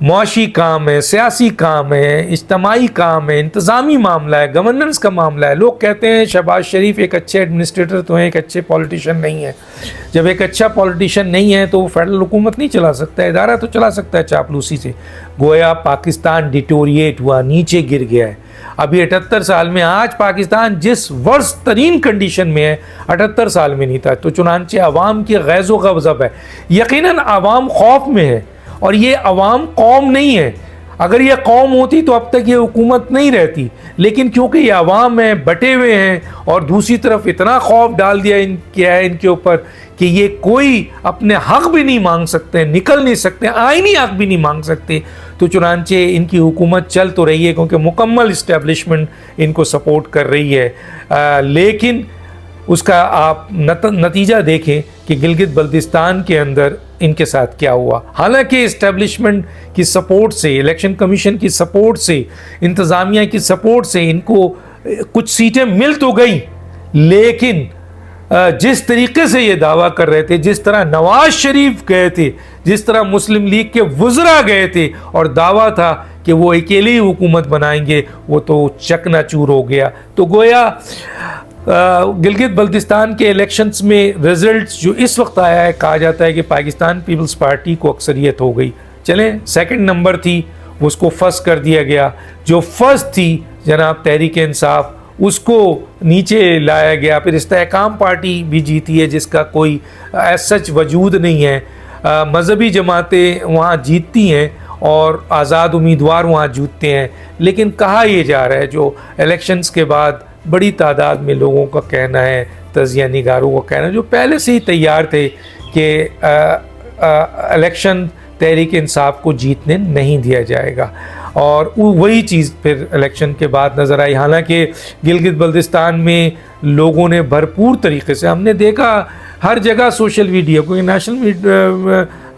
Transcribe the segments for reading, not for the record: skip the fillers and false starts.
معاشی کام ہے، سیاسی کام ہے، اجتماعی کام ہے، انتظامی معاملہ ہے، گورننس کا معاملہ ہے. لوگ کہتے ہیں شہباز شریف ایک اچھے ایڈمنسٹریٹر تو ہیں، ایک اچھے پولیٹیشین نہیں ہے. جب ایک اچھا پولیٹیشین نہیں ہے تو وہ فیڈرل حکومت نہیں چلا سکتا، ادارہ تو چلا سکتا ہے چاپلوسی سے. گویا پاکستان ڈیٹوریٹ ہوا، نیچے گر گیا ہے. ابھی 78 سال میں آج پاکستان جس ورسٹ ترین کنڈیشن میں ہے 78 سال میں نہیں تھا. تو چنانچہ عوام کی غیظ و غضب ہے. یقیناً عوام خوف میں ہے، اور یہ عوام قوم نہیں ہے. اگر یہ قوم ہوتی تو اب تک یہ حکومت نہیں رہتی، لیکن کیونکہ یہ عوام ہیں، بٹے ہوئے ہیں، اور دوسری طرف اتنا خوف ڈال دیا کیا ہے ان کے اوپر کہ یہ کوئی اپنے حق بھی نہیں مانگ سکتے، نکل نہیں سکتے، آئینی حق بھی نہیں مانگ سکتے. تو چنانچہ ان کی حکومت چل تو رہی ہے کیونکہ مکمل اسٹیبلشمنٹ ان کو سپورٹ کر رہی ہے. لیکن اس کا آپ نتیجہ دیکھیں کہ گلگت بلتستان کے اندر ان کے ساتھ کیا ہوا. حالانکہ اسٹیبلشمنٹ کی سپورٹ سے، الیکشن کمیشن کی سپورٹ سے، انتظامیہ کی سپورٹ سے ان کو کچھ سیٹیں مل تو گئیں، لیکن جس طریقے سے یہ دعویٰ کر رہے تھے، جس طرح نواز شریف گئے تھے، جس طرح مسلم لیگ کے وزراء گئے تھے اور دعویٰ تھا کہ وہ اکیلے ہی حکومت بنائیں گے، وہ تو چکنا چور ہو گیا. تو گویا گلگت بلتستان کے الیکشنز میں رزلٹس جو اس وقت آیا ہے، کہا جاتا ہے کہ پاکستان پیپلز پارٹی کو اکثریت ہو گئی. چلیں، سیکنڈ نمبر تھی، اس کو فرسٹ کر دیا گیا. جو فرسٹ تھی جناب تحریک انصاف، اس کو نیچے لایا گیا. پھر استحکام پارٹی بھی جیتی ہے جس کا کوئی ایز سچ وجود نہیں ہے. مذہبی جماعتیں وہاں جیتتی ہیں اور آزاد امیدوار وہاں جیتتے ہیں. لیکن کہا یہ جا رہا ہے، جو الیکشنز کے بعد بڑی تعداد میں لوگوں کا کہنا ہے، تجزیہ نگاروں کا کہنا ہے، جو پہلے سے ہی تیار تھے کہ الیکشن تحریک انصاف کو جیتنے نہیں دیا جائے گا. اور وہی چیز پھر الیکشن کے بعد نظر آئی. حالانکہ گلگت بلتستان میں لوگوں نے بھرپور طریقے سے، ہم نے دیکھا ہر جگہ سوشل میڈیا، کوئی نیشنل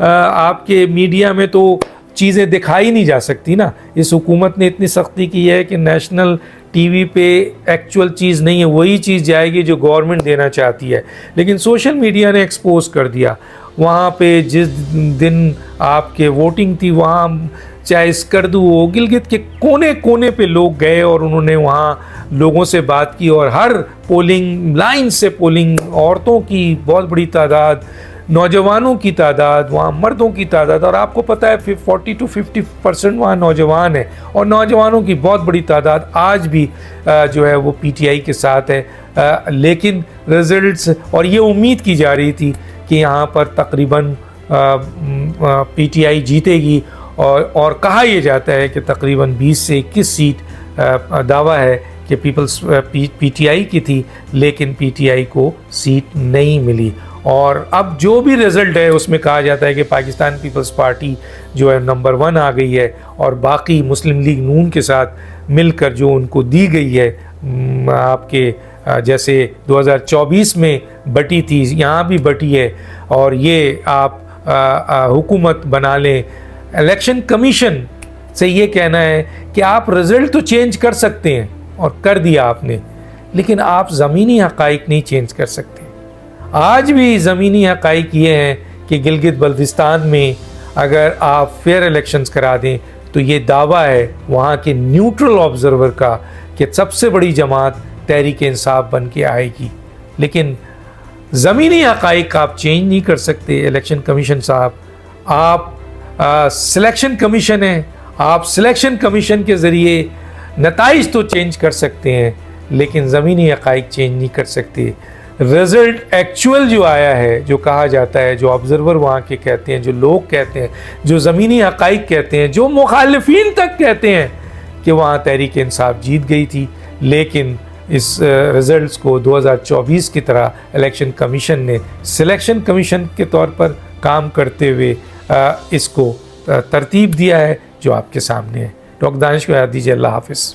آپ کے میڈیا میں تو چیزیں دکھائی نہیں جا سکتی نا. اس حکومت نے اتنی سختی کی ہے کہ نیشنل ٹی وی پہ ایکچول چیز نہیں ہے، وہی چیز جائے گی جو گورنمنٹ دینا چاہتی ہے. لیکن سوشل میڈیا نے ایکسپوز کر دیا. وہاں پہ جس دن آپ کے ووٹنگ تھی، وہاں چاہے اسکردو ہو، گلگت کے کونے کونے پہ لوگ گئے اور انہوں نے وہاں لوگوں سے بات کی، اور ہر پولنگ لائن سے پولنگ، عورتوں کی بہت بڑی تعداد، نوجوانوں کی تعداد، وہاں مردوں کی تعداد، اور آپ کو پتہ ہے 40 to 50% وہاں نوجوان ہیں، اور نوجوانوں کی بہت بڑی تعداد آج بھی جو ہے وہ پی ٹی آئی کے ساتھ ہے. لیکن رزلٹس، اور یہ امید کی جا رہی تھی کہ یہاں پر تقریباً پی ٹی آئی جیتے گی، اور کہا یہ جاتا ہے کہ تقریباً 20 سے 21 سیٹ دعویٰ ہے کہ پی ٹی آئی کی تھی، لیکن پی ٹی آئی کو سیٹ نہیں ملی. اور اب جو بھی رزلٹ ہے اس میں کہا جاتا ہے کہ پاکستان پیپلز پارٹی جو ہے نمبر 1 آ گئی ہے، اور باقی مسلم لیگ نون کے ساتھ مل کر جو ان کو دی گئی ہے، آپ کے جیسے 2024 میں بٹی تھی، یہاں بھی بٹی ہے، اور یہ آپ حکومت بنا لیں. الیکشن کمیشن سے یہ کہنا ہے کہ آپ رزلٹ تو چینج کر سکتے ہیں، اور کر دیا آپ نے، لیکن آپ زمینی حقائق نہیں چینج کر سکتے. آج بھی زمینی حقائق یہ ہیں کہ گلگت بلتستان میں اگر آپ فیئر الیکشنز کرا دیں تو یہ دعویٰ ہے وہاں کے نیوٹرل آبزرور کا کہ سب سے بڑی جماعت تحریک انصاف بن کے آئے گی. لیکن زمینی حقائق آپ چینج نہیں کر سکتے. الیکشن کمیشن صاحب، آپ سلیکشن کمیشن ہیں، آپ سلیکشن کمیشن کے ذریعے نتائج تو چینج کر سکتے ہیں، لیکن زمینی حقائق چینج نہیں کر سکتے. رزلٹ ایکچول جو آیا ہے، جو کہا جاتا ہے، جو آبزرور وہاں کے کہتے ہیں، جو لوگ کہتے ہیں، جو زمینی حقائق کہتے ہیں، جو مخالفین تک کہتے ہیں کہ وہاں تحریک انصاف جیت گئی تھی، لیکن اس رزلٹس کو 2024 کی طرح الیکشن کمیشن نے سلیکشن کمیشن کے طور پر کام کرتے ہوئے اس کو ترتیب دیا ہے جو آپ کے سامنے ہے. ڈاکٹر دانش کو یاد دیجیے. اللہ حافظ.